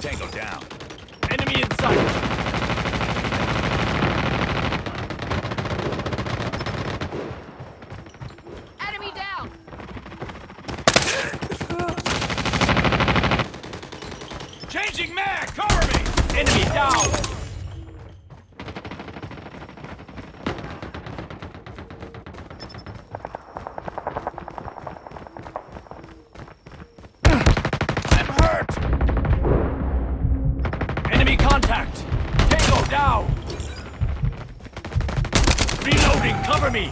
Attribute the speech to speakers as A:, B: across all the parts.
A: Tango down.
B: Enemy in sight.
C: Enemy down!
B: Changing mag! Cover me! Enemy down! I'm hurt! Enemy contact! Tango down! Reloading! Cover me!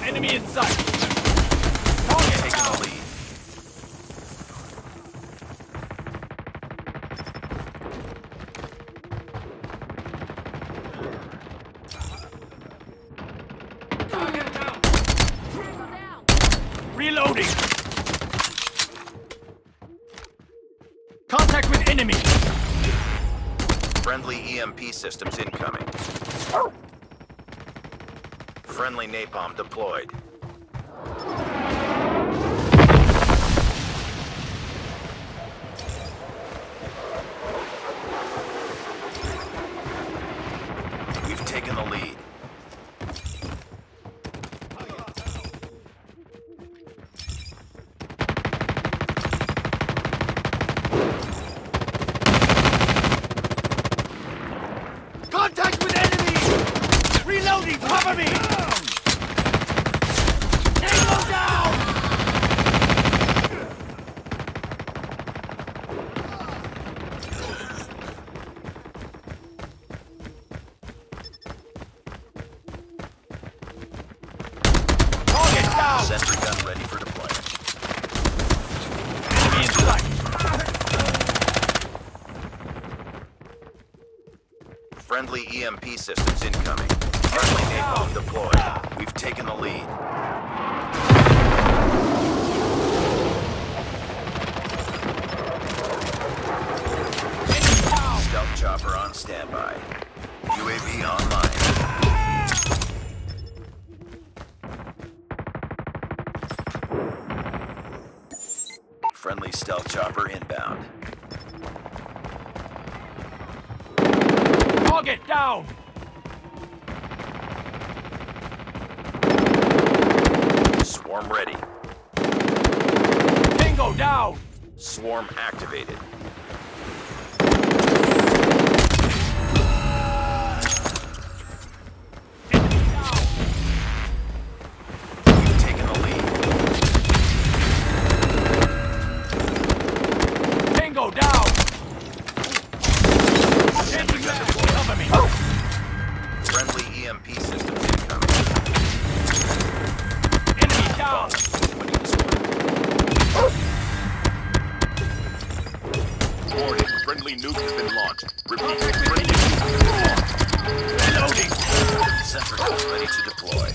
B: Enemy in sight! Target
A: Taking
B: down!
A: the lead.
B: Target down!
C: Tango down!
B: Reloading! Contact with enemy!
A: Friendly EMP systems incoming. Friendly napalm deployed. We've taken the lead.
B: Contact with enemy! Reloading! Cover me! Tango down! Target down!
A: Sentry gun ready for deployment.
B: Enemy in sight!
A: Friendly EMP systems incoming. Friendly napalm deployed. We've taken the lead.
B: Enemy down!
A: Stealth chopper on standby. UAV online. Friendly stealth chopper inbound.
B: Target down!
A: Swarm ready.
B: Tango down!
A: Swarm activated.
B: Enemy down!
A: We've taken the lead.
B: Tango down!
A: Sentry gun
B: Enemy
A: deployed.
B: cover me!
A: Friendly EMP systems incoming.
B: Enemy down!
A: Winning this one. Warning, friendly nuke has been launched. Repeat, friendly nuke has been launched.
B: Reloading!
A: Sentry gun ready to deploy.